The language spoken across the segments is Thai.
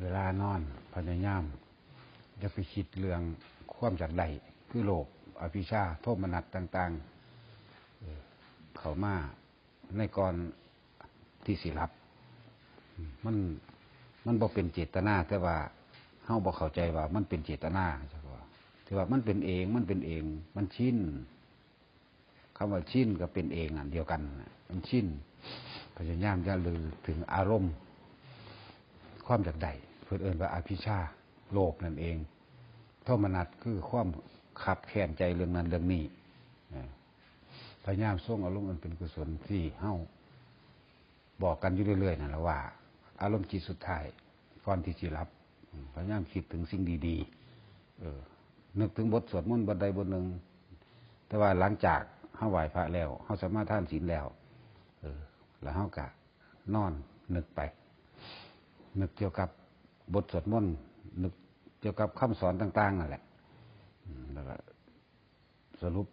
เวลานอนพยายามจะไปคิดเรื่องความจากใดคือโลภอภิชาโทมนัสต่างๆเข้ามาในก่อนที่สิรับมันบ่เป็นเจตนาแต่ว่าเฮาบ่เข้าใจว่ามันเป็นเจตนาใช่ป่ะที่ว่ามันเป็นเองมันชินคำว่าชินกับเป็นเองอันเดียวกันมันชินพยายามจะลือถึงอารมณ์ความจากใดเพื่อเอิ้นว่าอภิชาโลภนั่นเองโทมนัสคือความขับแค้นใจเรื่องนั้นเรื่องนี้พยายามส่งอารมณ์อันเป็นกุศลที่เฮาบอกกันอยู่เรื่อยๆนั่นแหละว่าอารมณ์จิตสุดท้ายก่อนที่จะรับพยายามคิดถึงสิ่งดีๆนึกถึงบทสวดมนต์บทใดบทหนึ่งแต่ว่าหลังจากเฮาไหว้พระแล้วเฮาสมาทานศีลแล้วแล้วเฮาก็นอนนึกไปนึกเกี่ยวกับบทสวดมนต์นึกเกี่ยวกับคำสอนต่างๆนั่นแหละแล้วก็สรุป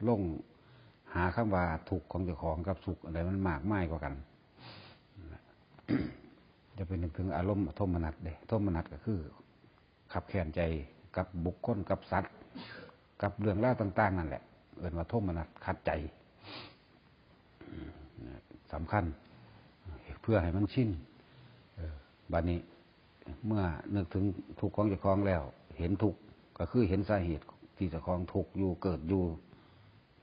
ลงหาคำว่าทุกข์ของเจ้าของกับสุขอะไรมันมากมายกว่ากันจะไปนึกถึงอารมณ์โทมนัสโทมนัสก็คือขับแค้นใจกับบุคคลกับสัตว์กับเรื่องราวต่างๆนั่นแหละเอิ้นว่าโทมนัสขัดใจสำคัญเพื่อให้มันชินบัดนี้เมื่อนึกถึงทุกข์ของเจ้าของแล้วเห็นทุกข์ก็คือเห็นสาเหตุที่เจ้าของทุกข์อยู่เกิดอยู่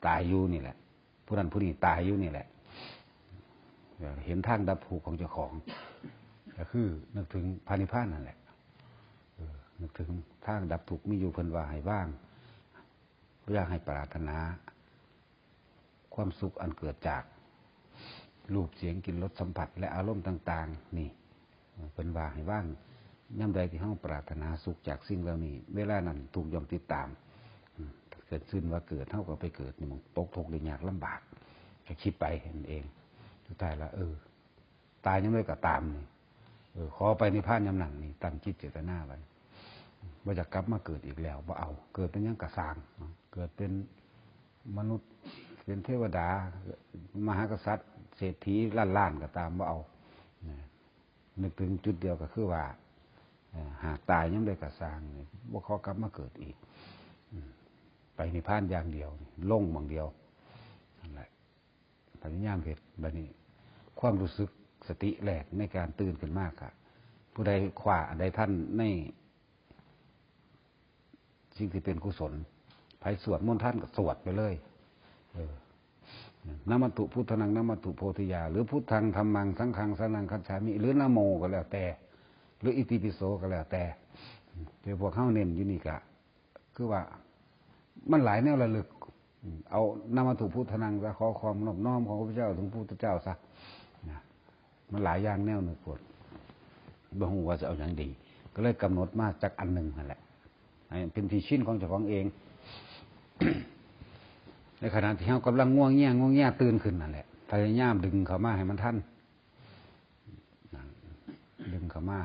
ตายอยู่นี่แหละผู้นั้นผู้นี้ตายอยู่นี่แหละเห็นทางดับทุกข์ของเจ้าของก็คือนึกถึงพระนิพพานนั่นแหละนึกถึงทางดับทุกข์มีอยู่เพิ่นว่าให้ว่างอยากให้ปรารถนาความสุขอันเกิดจากรูปเสียงกลิ่นรสสัมผัสและอารมณ์ต่างๆนี่เพิ่นว่าให้ว่างย่ำใดที่เฮาปรารถนาสุขจากสิ่งเหล่านี้เวลานั้นถูกย่อมติดตามเกิดขึ้นว่าเกิดเท่ากับไปเกิดนี่มันตกทุกข์ได้ยากลำบากก็คิดไปเห็นเองสุดท้ายแล้วตายยังไม่ก็ตามนี่ขอไปนิพพานยำหนังนี่ตั้งจิตเจตนาไว้ว่าจะกลับมาเกิดอีกแล้วว่าเอาเกิดเป็นยังกระสางเกิดเป็นมนุษย์เป็นเทวดามหากษัตริย์เศรษฐีล้านๆก็ตามว่าเอานึกถึงจุดเดียวก็คือว่าหากตายยังได้กระสางว่าขอกลับมาเกิดอีกไปนิพพานอย่างเดียวลงบางเดียวนั่นแหละพยายามเหตุแบบนี้ความรู้สึกสติแหลกในการตื่นขึ้นมากค่ะผู้ใดขว้าใดท่านในสิ่งที่เป็นกุศลไผสวดมนต์ท่านก็สวดไปเลยนะมัตถุพุทธังนะมัตถุโพธิยาหรือพุทธังธัมมังสังฆังสรณังคัจฉามิหรือนะโมก็แล้วแต่หรืออิติปิโสก็แล้วแต่เดี๋ยวพวกเข้าเน้นอยู่นี่กะคือว่ามันหลายแนวระลึกเอานามัตถุพุทธังจะขอความนอบน้อมของพระพุทธเจ้าถึงพระพุทธเจ้าซะมันหลายอย่างแนวหนึ่งปวดบ่ฮู้ว่าจะเอาอย่างดีก็เลยกำหนดมาจากอันหนึ่งนั่นแหละเป็นที่ชินของเจ้าของเอง ในขณะที่เขากำลังง่วงเงี้ยตื่นขึ้นนั่นแหละพยายามดึงเขามาให้มันทันดึงเขามา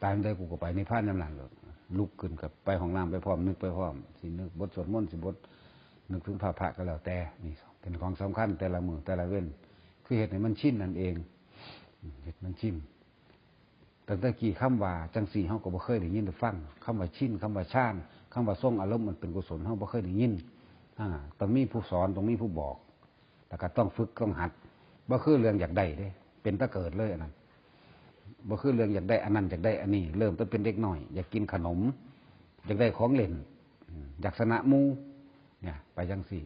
ตายได้กูก็ไปในพานน้ำหลังเลยลุกขึ้นกับไปห้องน้ำไปพร้อมนึกไปพร้อมสินึกบทสวดมนต์สิบทนึกถึงพระก็แล้วแต่นี่เป็นของสำคัญแต่ละมือแต่ละเว้นคือเหตุให้มันชินนั่นเองเหตุมันชินแต่ตะกี้คำว่าจังสี่เขาก็บ่เคยได้ยินได้ฟังคำว่าชินคำว่าชาญคำว่าทรงอารมณ์มันเป็นกุศลเขาบ่เคยได้ยินต้องมีผู้สอนต้องมีผู้บอกแต่ก็ต้องฝึกต้องหัดบ่คือเรื่องอยากได้เด้เป็นตะเกิดเลยอันนั้นบ่คือเรื่องอยากได้อันนั้นอยากได้อันนี้เริ่มต้นเป็นเด็กหน่อยอยากกินขนมอยากได้ของเล่นอยากสนะมูเนี่ยไปจังสี่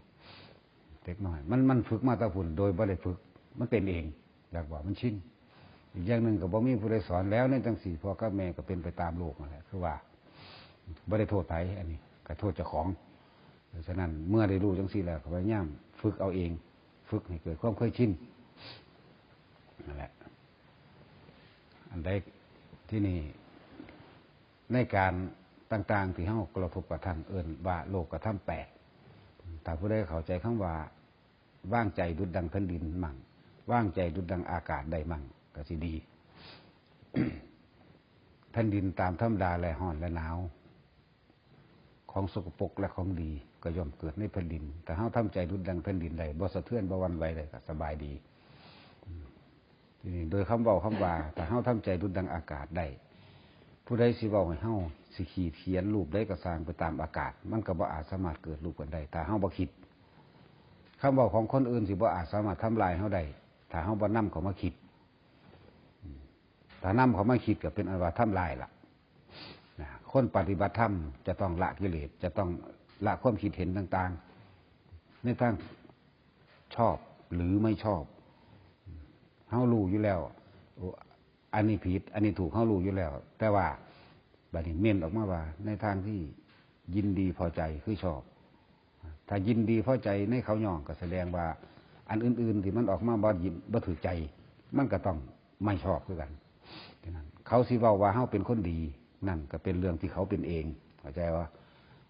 เด็กหน่อยมันฝึกมาตะพุ่นโดยบ่ได้ฝึกมันเป็นเองอยากบอกมันชินอีกอย่างหนึ่งก็บ่มีผู้ใดสอนแล้วในจังสี่พ่อกับแม่ก็เป็นไปตามโลกนั่นแหละคือว่าบ่ได้โทษไผอันนี้ก็โทษเจ้าของฉะนั้นเมื่อได้รู้จังสี่แล้วพยายามฝึกเอาเองฝึกให้เกิดความเคยชินนั่นแหละอันใดที่นี่ในการต่างๆที่เฮากระทบกระทั่งเอิ้นว่าโลกกระทำแปดถ้าผู้ใดเข้าใจคำว่าว่างใจดุจดังแผ่นดินมั่งว่างใจดุจดังอากาศได้มั่งก็สิดี แผ่นดินตามธรรมดาและร้อนและหนาวของสกปรกและของดีก็ย่อมเกิดในแผ่นดินแต่เฮาทำใจดุจดังแผ่นดินได้บ่สะเทือนบ่หวั่นไหวได้ก็สบายดีทีนี้โดยคำเว้าคำว่าแต่เฮาทำใจดุจดังอากาศได้ ผู้ใดสิเว้าให้เฮาสิขีดเขียนรูปได้ก็สร้างไปตามอากาศมันก็บ่อาจสามารถเกิดรูปกันได้ถ้าเฮาบ่คิดคำเว้าของคนอื่นสิบ่อาจสามารถทำลายเฮาได้ถ้าเฮาบ่นำเขามาคิดถ้านำเขามาคิดก็เป็นอันว่าทำลายล่ะคนปฏิบัติธรรมจะต้องละกิเลสจะต้องละความคิดเห็นต่างๆในทางชอบหรือไม่ชอบเฮารู้อยู่แล้วอันนี้ผิดอันนี้ถูกเฮารู้อยู่แล้วแต่ว่าบัดนี้เม่นออกมาว่าในทางที่ยินดีพอใจคือชอบถ้ายินดีพอใจในเขาย่องก็แสดงว่าอันอื่นๆที่มันออกมาบ่ยินบ่ถือใจมันก็ต้องไม่ชอบคือกันเขาสิเว้าว่าเฮาเป็นคนดีนั่นก็เป็นเรื่องที่เขาเป็นเองเข้าใจว่า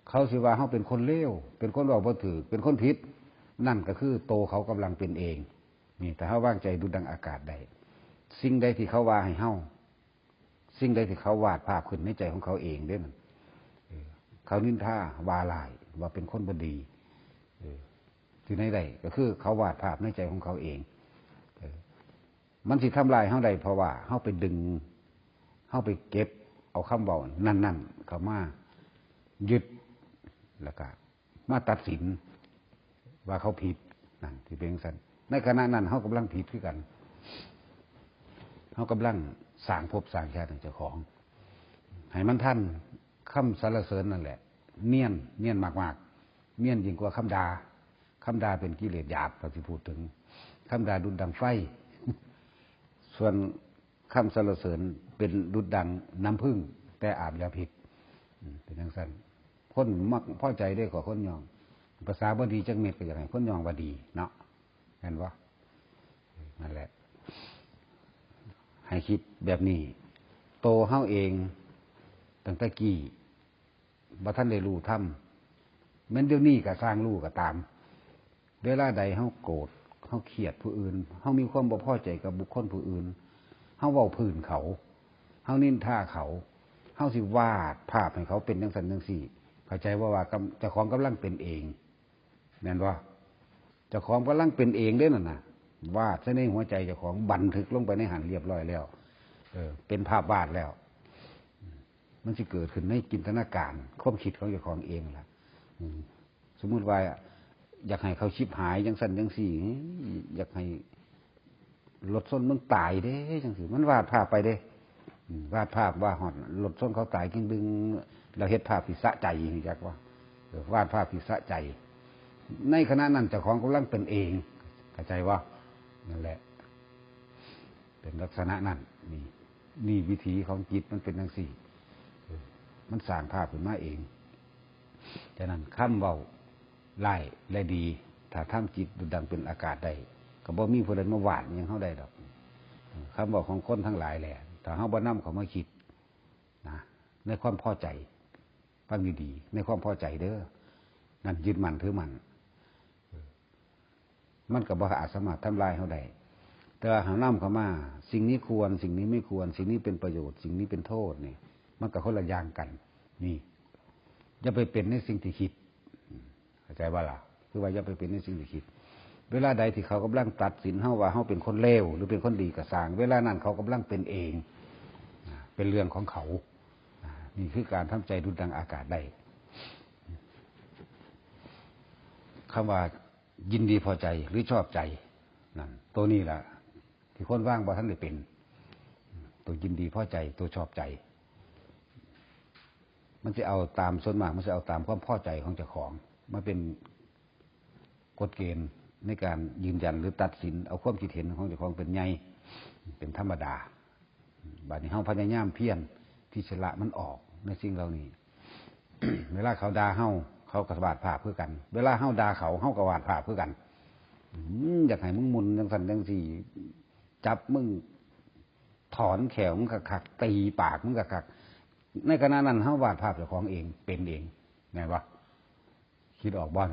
เขาสิว่าเฮาเป็นคนเลวเป็นคนเว้าบ่ถือเป็นคนผิดนั่นก็คือโตเขากำลังเป็นเองนี่แต่เฮาวางใจดูดังอากาศได้สิ่งใดที่เขาว่าให้เฮาสิ่งใดที่เขาวาดภาพขึ้นในใจของเขาเองเด้นั่นเขานินทาว่าลายว่าเป็นคนบ่ดีที่ไหนได้ก็คือเขาวาดภาพในใจของเขาเองมันสิทำลายเฮาได้เพราะว่าเฮาไปดึงเฮาไปเก็บเอาคำเว้านั่นๆเข้ามายึดแล้วก็มาตัดสินว่าเขาผิดนั่นที่เป็นจังซั่นในขณะนั้นเฮากำลังผิดคือกันเฮากำลังสร้างภพสร้างชาติให้เจ้าของให้มันทันคำสรรเสริญนั่นแหละเนียนมากๆเนียนยิ่งกว่าคำด่าเป็นกิเลสหยาบเราที่พูดถึงคำด่าดุจดังไฟส่วนคำสรรเสริญเป็นดุจดังน้ำผึ้งแต่อาบยาพิษเป็นจังซั่นคนมักพอใจได้กว่าคนยองภาษาบ่ดีจักเม็ดก็อย่างไรคนยองว่าดีเนาะเห็นว่านั่นแหละให้คิดแบบนี้โตเฮาเองตั้งแต่กี้บ่ทันได้รู้ธรรมแม้นเดี๋ยวนี้ก็สร้างรู้ก็ตามเวลาใดเฮาโกรธเฮาเครียดผู้อื่นเฮามีความบ่พอใจกับบุคคลผู้อื่นเฮาเว้าพื้นเขาเฮานินทาเขาเฮาสิวาดภาพให้เขาเป็นจังซั่นจังซี่เข้าใจว่าเจ้าของกำลังเป็นเองแม่นบ่เจ้าของกำลังเป็นเองเด้นั่นน่ะวาดซะในหัวใจเจ้าของบันทึกลงไปในหันเรียบร้อยแล้วเป็นภาพวาดแล้วมันสิเกิดขึ้นในจินตนาการความคิดของเจ้าของเองล่ะสมมุติว่าอยากให้เขาชิบหายจังซั่นจังซี่อยากให้รถส้นมึงตายเด้จังซี่มันวาดภาพไปเด้วาดภาพว่าหอดรถส้นเขาตายกิ้งดึงเราเฮ็ดภาพที่สะใจนี่จักว่าวาดภาพที่สะใจในขณะนั้นเจ้าของกำลังเป็นเองเข้าใจว่านั่นแหละเป็นลักษณะนั้นนี่วิถีของจิตมันเป็นจังซี่มันสร้างภาพขึ้นมาเองฉะนั้นคำเว้าไล่และดีถ้าทำจิตดุจดังเป็นอากาศได้ก็บ่มีผู้ใดมาวาดยังเฮาได้ดอกคำบอกของคนทั้งหลายแหละถ้าเฮาบ่นำเขามาคิดนะในความพอใจฟังดีๆในความพอใจเด้อนั่นยึดมั่นถือมั่นมันก็บ่อาจสามารถทำลายเฮาได้แต่หานำเข้ามาสิ่งนี้ควรสิ่งนี้ไม่ควรสิ่งนี้เป็นประโยชน์สิ่งนี้เป็นโทษนี่มันก็คนละอย่างกันนี่อย่าไปเป็นในสิ่งที่คิดเข้าใจว่าล่ะคือว่าอย่าไปเป็นในสิ่งที่คิดเวลาใดที่เขากำลังตัดสินเฮาว่าเฮาเป็นคนเลวหรือเป็นคนดีก็สร้างเวลานั้นเขากำลังเป็นเองเป็นเรื่องของเขานี่คือการทำใจดุจดังอากาศได้คำว่ายินดีพอใจหรือชอบใจนั่นตัวนี้ล่ะที่คนว่างบ่ทันได้เป็นตัวยินดีพอใจตัวชอบใจมันจะเอาตามส่วนมากมันจะเอาตามความพอใจของเจ้าของมาเป็นกฎเกณฑ์ในการยืนยันหรือตัดสินเอาความคิดเห็นของเจ้าของเป็นไงเป็นธรรมดาบัดนี้เฮาพยายามเพียรที่จะละมันออกในสิ่งเหล่านี้ เวลาเขาด่าเฮาเขาก็วาดภาพเพื่อกันเวลาเฮาด่าเขาก็วาดภาพเพื่อกันอยากให้มึงมุนจังสันจังสี่จับมึงถอนแขวมึงคักๆตีปากมึงคักๆในขณะนั้นเฮาวาดภาพเจ้าของเองเป็นเองไงวะคิดออกบ้าง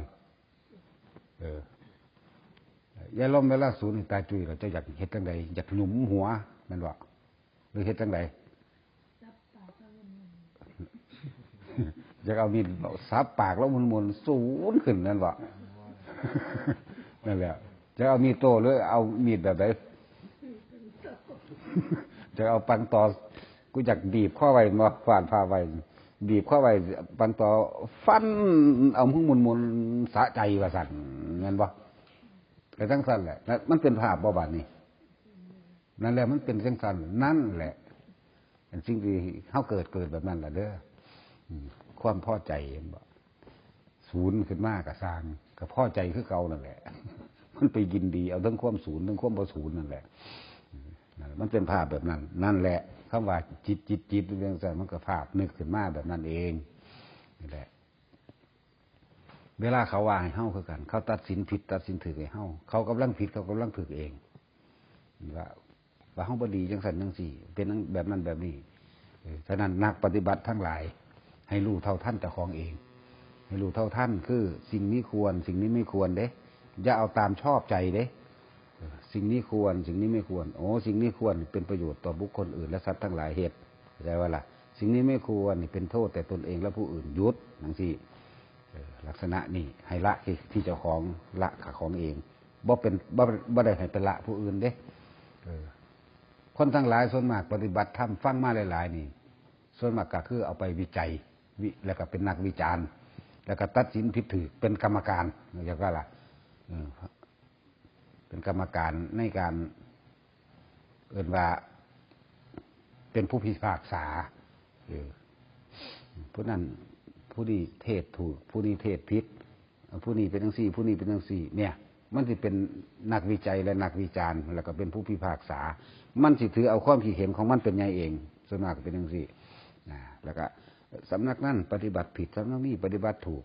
ยายล้มเวลาสูญตายจุยเราจะอยากเฮ็ดจังใดอยากหยุมหัวนั่นวะหรือเฮ็ดจังใดอยากเอามีดซับปากแล้วมุนๆสูญขึ้นนั่นวะนั่นแหละจะเอามีดโตหรือเอามีดแบบไหนจะเอาปังตอ กูอยากบีบข้อไว้มาฝานพาไว้บีบข้อไว้ปันต่อฟันเอามึงมุนสะใจว่าสั่นเงินบ่ไอ้ทั้งสั่นแหละมันเป็นภาพบ่บาดนี่นั่นแหละมันเป็นทั้งสั่นนั่นแหละสิ่งที่เขาเกิดแบบนั้นแหละเด้อความพอใจบ่ศูนย์ขึ้นมากกับสร้างกับพอใจคือเก่านั่นแหละมันไปยินดีเอาทั้งความศูนย์ทั้งความบ่ศูนย์นั่นแหละมันเป็นภาพแบบนั้นนั่นแหละคำว่าจิตเรื่องสั่นมันก็ภาพนึกขึ้นมาแบบนั้นเองนี่แหละเวลาเขาว่าให้เฮาคือกันเขาตัดสินผิดตัดสินถูกให้เฮาเขากำลังผิดเขากำลังถูกเองว่าเฮาบ่ดีจังซั่นจังซี่เป็นแบบนั้นแบบนี้ฉะนั้นนักปฏิบัติทั้งหลายให้รู้เท่าทันเจ้าของเองให้รู้เท่าทันคือสิ่งนี้ควรสิ่งนี้ไม่ควรเด้อย่าเอาตามชอบใจเด้สิ่งนี้ควรสิ่งนี้ไม่ควรโอ้สิ่งนี้ควรเป็นประโยชน์ต่อบุคคลอื่นและสัตว์ทั้งหลายเหตุเข้าใจว่าล่ะสิ่งนี้ไม่ควรเป็นโทษแต่ตนเองและผู้อื่นหยุดจังซี่ลักษณะนี้ให้ละที่เจ้าของละของเองบ่ได้ให้เป็นละผู้อื่นเด้คนทั้งหลายส่วนมากปฏิบัติธรรมฟังมาหลายๆนี่ส่วนมากก็คือเอาไปวิจัยแล้วก็เป็นนักวิจารณ์แล้วก็ตัดสินผิดถูกเป็นกรรมการอย่างว่าล่ะเป็นกรรมการในการเอ่นว่าเป็นผู้พิพากษาผู้นั้นผู้นี้เทศถูกผู้นี้เทศผิดผู้นี้เป็นจังซี่ผู้นี้เป็นจังซี่เนี่ยมันสิเป็นนักวิจัยและนักวิจารณ์แล้วก็เป็นผู้พิพากษามันสิถือเอาความคิดเห็นของมันเป็นไงเองส่วนมากเป็นจังซี่แล้วก็สำนักนั้นปฏิบัติผิดสำนักนี้ปฏิบัติถูก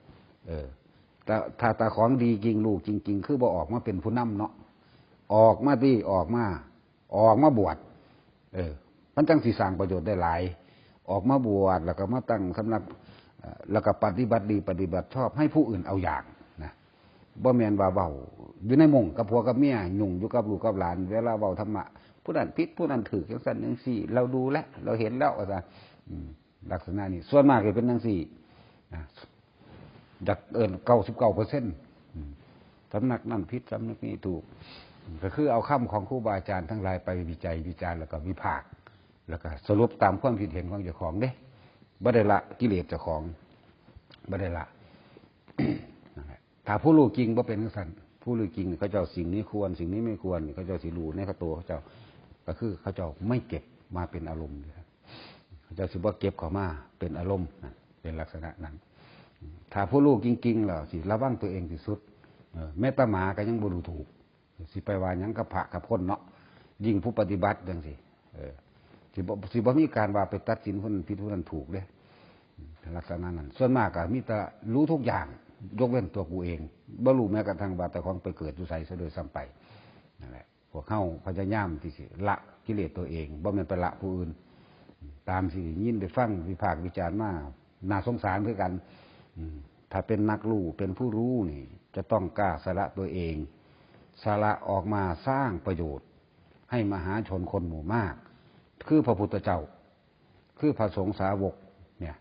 แต่ถ้าตาของดีจริงลูกจริงๆคือบ่ออกมาเป็นผู้นำเนาะออกมาบวชมันจังสิสร้างประโยชน์ได้หลายออกมาบวชแล้วก็มาตั้งสำนักแล้วก็ปฏิบัติดีปฏิบัติชอบให้ผู้อื่นเอาอย่างนะบ่แม่นว่าเว้าอยู่ในมุ้งกับผัวกับเมียยุ่งอยู่กับลูกกับหลานเวลาเว้าธรรมะผู้นั้นผิดผู้นั้นถูกจังซั่นจังซี่เราดูแล้วเราเห็นแล้วว่าซั่นลักษณะนี้ส่วนมากจะเป็นจังซี่จาก99%สำนักนั้นผิดสำนักนี้ถูกก็คือเอาคำของครูบาอาจารย์ทั้งหลายไปวิจัยวิจารณ์แล้วก็วิพากษ์แล้วก็สรุปตามความคิดเห็นของเจ้าของเด้บ่ได้ละกิเลสเจ้าของบ่ได้ละ ถ้าผู้รู้จริงบ่เป็นจังซั่นผู้รู้จริงเขาเจ้าสิ่งนี้ควรสิ่งนี้ไม่ควรเขาเจ้าสิรู้ในตัวเขาเจ้าก็คือเขาเจ้าไม่เก็บมาเป็นอารมณ์เขาเจ้าสิบ่เก็บเข้ามาเป็นอารมณ์เป็นลักษณะนั้นถ้าผู้รู้จริงๆแล้วสิระวังตัวเองที่สุดแม้แต่หมาก็ยังบ่รู้ถูกสิไปว่าหยังกับพระกับคนเนาะยิ่งผู้ปฏิบัติจังซี่สิบ่มีการว่าไปตัดสินคนผิดคนนั้นถูกเด้ลักษณะนั้นส่วนมากก็มีแต่รู้ทุกอย่างยกเว้นตัวกูเองบ่รู้แม้กระทั่งว่าแต่ของไปเกิดอยู่ไสซะโดยซ้ำไปนั่นแหละพวกเฮาพยายามที่สิละกิเลสตัวเองบ่แม่นไปละผู้อื่นตามสิยินได้ฟังวิพากษ์วิจารณ์มาน่าสงสารคือกันถ้าเป็นนักรู้เป็นผู้รู้นี่จะต้องกล้าสละตัวเองสละออกมาสร้างประโยชน์ให้มหาชนคนหมู่มากคือพระพุทธเจ้าคือพระสงฆ์สาวกเนี่ย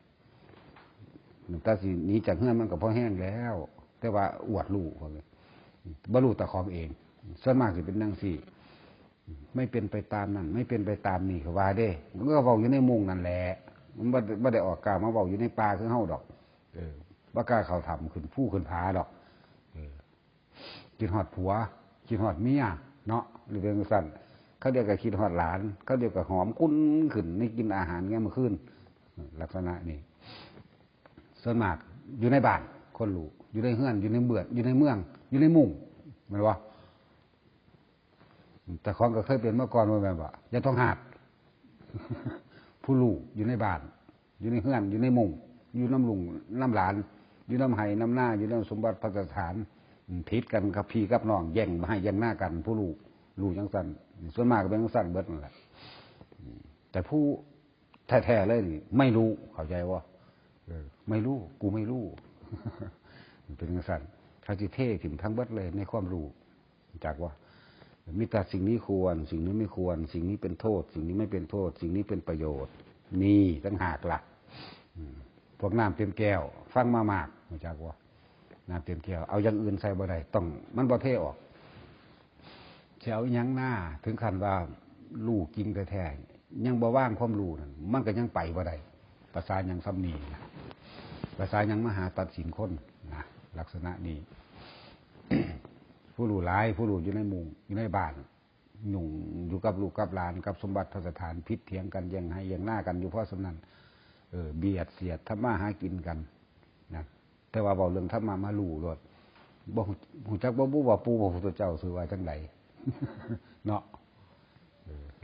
แต่สิหนีจากเฮือนมันก็พอแห้งแล้วแต่ว่าอวดรู้บรรลุแต่ของเองส่วนมากสิเป็นจังซี่ไม่เป็นไปตามนั้นไม่เป็นไปตามนี่ก็ว่าเด้มันก็เว้าอยู่ในมุ้งนั่นแหละมันบ่ได้ออกกลางมาเว้าอยู่ในป่าคือเฮาดอกบ่กล้าเข้าถ้ำขึ้นภูขึ้นผาดอกคิดฮอดผัวคิดฮอดเมียเนาะหรือเป็นจังซั่นเขาเรียกกับคิดฮอดหลานเขาเรียกกับหอมคุ้นขึ้นในกินอาหารเงี้ยเมื่อคืนลักษณะนี้ส่วนมากอยู่ในบ้านคนรู้อยู่ในเฮือนอยู่ในเบือดอยู่ในเมืองอยู่ในมุ้งแม่นบ่แต่ของก็เคยเป็นเมื่อก่อนว่าแม่นบ่อย่าต้องหาดผู้รู้อยู่ในบ้านอยู่ในเฮือนอยู่ในมุ้งอยู่น้ำลุงน้ำหลานอยู่น้ำไห้น้ำหน้าอยู่น้ำสมบัติพัฒฐานผิดกันกับพี่กับน้องแย่งให้แย่งหน้ากันผู้รู้จังซั่นส่วนมากก็เป็นจังซั่นเบิดนั่นแหละแต่ผู้แท้ๆเลยนี่ไม่รู้เข้าใจว่าไม่รู้กูไม่รู้เป็นจังซั่นเขาสิเท่ถิ่มทั้งเบิดเลยในความรู้จากว่ามีแต่สิ่งนี้ควรสิ่งนี้ไม่ควรสิ่งนี้เป็นโทษสิ่งนี้ไม่เป็นโทษสิ่งนี้เป็นประโยชน์นี่ต่างหากล่ะพวกน้ำเต็มแก้วฟังมามากจากว่าน้ำเต็มแก้วเอาอย่างอื่นใส่บ่ได้ต้องมันบ่เทออกเสียเอาหยังหน้าถึงขั้นว่าลูกจริงแท้ ยังบ่ว่างความรู้นั่นมันก็ยังไปบ่ได้ภาษายังซ้ำนีนะภาษายังมหาตัดสินคนนะลักษณะนี้ ผู้รู้หลายผู้รู้อยู่ในหมู่อยู่ในบ้านหนุ่งอยู่กับลูกกับหลานกับสมบัติพระสถานพิษเถียงกันยังให้ยังหน้ากันอยู่เพราะสำนันเบียดเสียดทำมาหากินกันนะแต่ว่าบอกเรื่องทำมาลู่รถบ่หูจักบ่บู้ว่าปูพระพุทธเจ้าสื่อว่าจังได เนาะ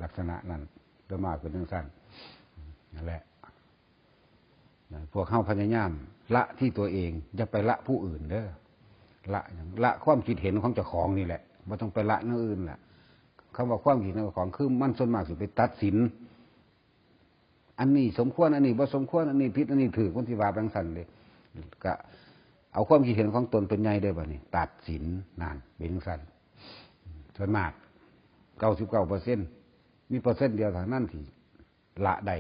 ลักษณะนั้นโดยมากเป็นเรื่องสั้นนั่นแหละพวกเข้าพยายามละที่ตัวเองอย่าไปละผู้อื่นเด้อละความคิดเห็นของเจ้าของนี่แหละไม่ต้องไปละเนื้ออื่นแหละคำว่าความคิดเห็นของเจ้าของคือมันส่วนมากสิไปตัดสินอันนี้สมควรอันนี้บ่สมควรอันนี้ผิดอันนี้ถูกคนที่ว่าบางสันเลยก็เอาความคิดเห็นของตนเป็นใหญ่ได้บ่นี่ตัดสินนานเป็นสันส่วนมาก99%มีเปอร์เซ็นต์เดียวเท่านั้นที่ละได้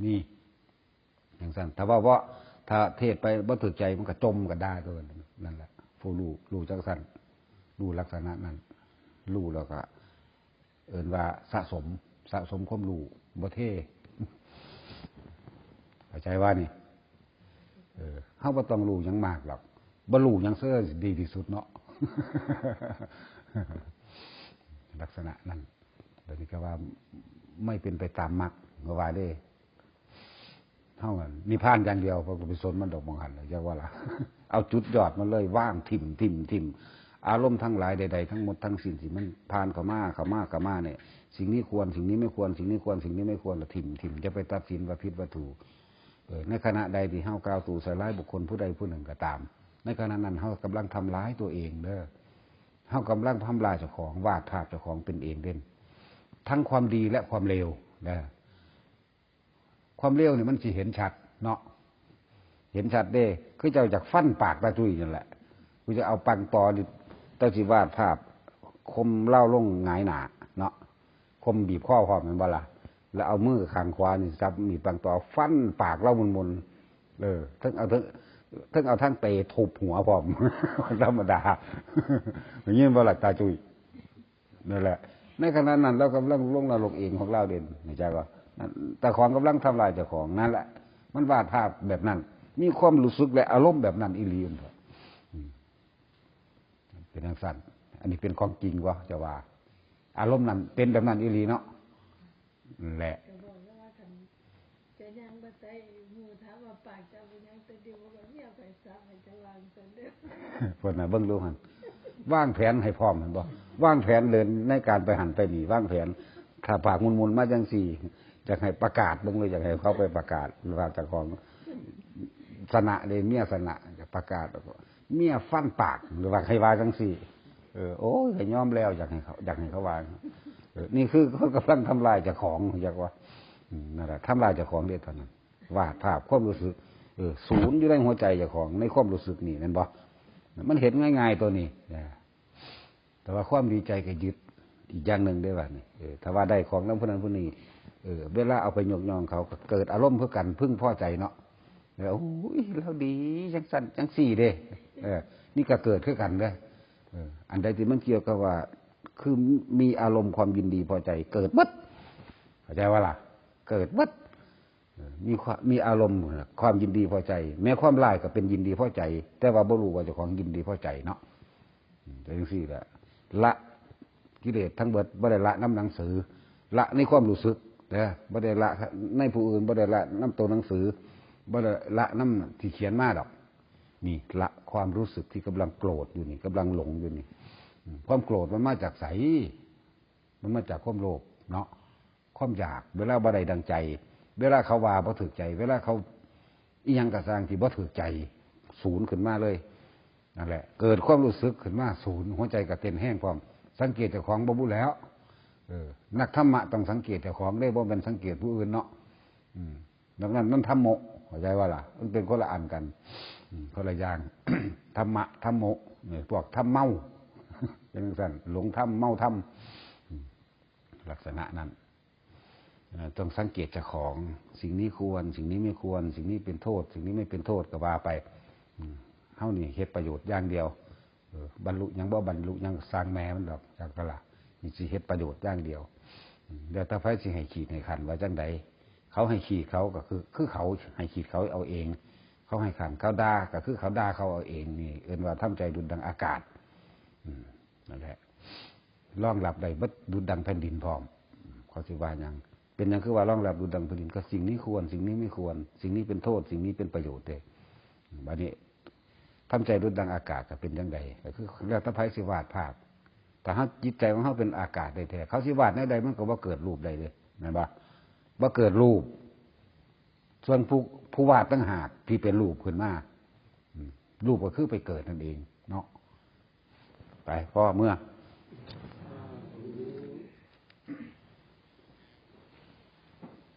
นี่อย่างสั้นถ้าว่าถ้าเทศไปบ่ถูกใจมันก็จมก็ได้ตัวนั่นแหละผู้รู้จักสั้นรู้ลักษณะนั้นรู้แล้วก็เอิ่นว่าสะสมความรู้บ่เท่เข้าใจว่านี่เฮาบ่ต้องรู้หยังมากหรอกบ่รู้หยังเสื้อดีที่สุดเนาะ ลักษณะนั้นเดี๋ยวนี้ก็ว่าไม่เป็นไปตามมรรคก็ว่าได้เท่ากันนิพพานอย่างเดียวพอไปสนมันดอกบังหันเลยจะว่าล่ะ เอาจุดยอดมันเลยว่างทิ่มอารมณ์ทั้งหลายใดๆทั้งหมดทั้งสิ้นที่มันผ่านเข้ามาเนี่ยสิ่งนี้ควรสิ่งนี้ไม่ควรสิ่งนี้ควรสิ่งนี้ไม่ควรละทิ่มจะไปตัดสินว่าผิดว่าถูกในขณะใดที่เฮากล่าวตู่ใส่ร้ายบุคคลผู้ใดผู้หนึ่งก็ตามในขณะนั้นเฮากำลังทำร้ายตัวเองเด้อเฮากำลังทำลายเจ้าของวาดภาพเจ้าของเป็นเองเด่นทั้งความดีและความเลวนะความเลวเนี่ยมันสิเห็นชัดเนาะเห็นชัดเด้คือเจ้าจากฟันปากตาจุยนั่นแหละกูจะเอาปังตอดิเต้าสิวาดภาพคมเล่าลงหงายหนาเนาะคมบีบข้อพร้อมเป็นบ่ล่ะแล้วเอามือข้างขวานี่จับมีปังตอฟันปากเล่ามนทั้งเอาทั้งเตะทุบหัวพร้อม ธรรมดาอย่างนี้บ่ล่ะตาจุยนั่นแหละในขณะนั้นเรากำลังลงนรกเองของเราเด่นไม่ใช่ป่ะแต่ของกำลังทำลายเจ้าของนั่นแหละมันวาดภาพแบบนั้นมีความรู้สึกและอารมณ์แบบนั้นอีหลีนเป็นอย่างสั้นอันนี้เป็นของจริงวะจะว่าอารมณ์นั้นเป็นแบบนั้นอีหลีเนาะแหละเพื่อนน่ะเบิ่งดูหันวางแผนให้พร้อมเห็นบ่วางแผนเดินในการไปหันไปหนีวางแผนถ้าปากมุนๆมาจังสี่จะให้ประกาศเบิ่งเลยอยากให้เขาไปประกาศว่าเจ้าของสนะเลยเมียสนะจะประกาศเมียฟันปากหรือว่าให้ว่าจังสี่โอ้ยให้ยอมแล้วอยากให้เขาว่านี่คือเขากำลังทำลายเจ้าของอยากว่านั่นแหละทำลายเจ้าของได้เท่านั้นวาดภาพความรู้สึกศูนย์อยู่ในหัวใจเจ้าของในความรู้สึกนี่นั่นบ่มันเห็นง่ายๆตัวนี้แต่ว่าความดีใจก็ยึดอีกอย่างหนึ่งได้ว่านี่ถ้าว่าได้ของนั้นผู้นั้นผู้นี้เวลาเอาไปยกย่องเขาเกิดอารมณ์เพื่อกันพึ่งพอใจเนาะโอ้ยเราดีจังสั้นจังสี่เด้นี่ก็เกิดขึ้นกันเด้อันใดที่มันเกี่ยวกับว่าคือมีอารมณ์ความยินดีพอใจเกิดบัดเข้าใจว่าล่ะเกิดบัดมีอารมณ์ความยินดีพอใจแม้ความร้ายก็เป็นยินดีพอใจแต่ว่าบ่รู้ว่าเจ้าของยินดีพอใจเนาะแต่จังซี่แหละละกิเลสทั้งเบิดบ่ได้ละน้ำหนังสือละในความรู้สึกนะบ่ได้ละในผู้อื่นบ่ได้ละน้ำตัวหนังสือบ่ได้ละน้ำที่เขียนมาดอกนี่ละความรู้สึกที่กำลังโกรธอยู่นี่กำลังหลงอยู่นี่ความโกรธมันมาจากไสมันมาจากความโลภเนาะความอยากเวลาบ่ได้ดังใจเวลาเขาว่าบ่ถูกใจเวลาเขาอีหยังกระสร้างที่บ่ถูกใจศูนย์ขึ้นมาเลยนั่นแหละเกิดความรู้สึกขึ้นมาศูนย์หัวใจก็เต้นแห้งพร้อมสังเกตเจ้าของบ่รู้แล้วนักธรรมะต้องสังเกตเจ้าของได้บ่เป็นสังเกตผู้อื่นเนาะดังนั้นนั่นธรรมโมเข้าใจว่าล่ะมันเป็นคนละอันกันคนละอย่าง ธรรมะธรรมโมเนี่ยพวกธรรมเมาเป็นสั้นหลงธรรมเมาธรรมลักษณะนั้นต้องสังเกตเจ้าของสิ่งนี้ควรสิ่งนี้ไม่ควรสิ่งนี้เป็นโทษสิ่งนี้ไม่เป็นโทษก็ว่าไปเฮานี่เฮ็ดประโยชน์อย่างเดียวบรรลุยังบ่บรรลุยังสร้างแม่มันดอกจากกะละนี่สิเฮ็ดประโยชน์อย่างเดียว เดี๋ยวถ้าไฟสิให้ขีดให้ขันว่าจังใดเขาให้ขีดเขาก็คือเขาให้ขีดเขาเอาเองเขาให้ขันเขาด่าก็คือเขาด่าเขาเอาเองนี่เอิ้นว่าทำใจดุจดังอากาศนั่นแหละร่องรับได้บัดดุจดังแผ่นดินพร้อมเขาสิว่าหยังเป็นหยังคือว่าร่องรับดุจดังแผ่นดินก็สิ่งนี้ควรสิ่งนี้ไม่ควรสิ่งนี้เป็นโทษสิ่งนี้เป็นประโยชน์เด้บัดนี้ทำใจดุจดังอากาศก็เป็นจังไดก็คือแล้วถ้าไผสิวาดภาพแต่ถ้าจิตใจของเขาเป็นอากาศได้แท้เขาสิวาดในใดมันก็บ่เกิดรูปใดเลยแม่นบ่บ่เกิดรูปส่วนผู้วาดต่างหากที่เป็นรูปขึ้นมารูปก็คือไปเกิดนั่นเองเนาะไปพ่อเมื่อ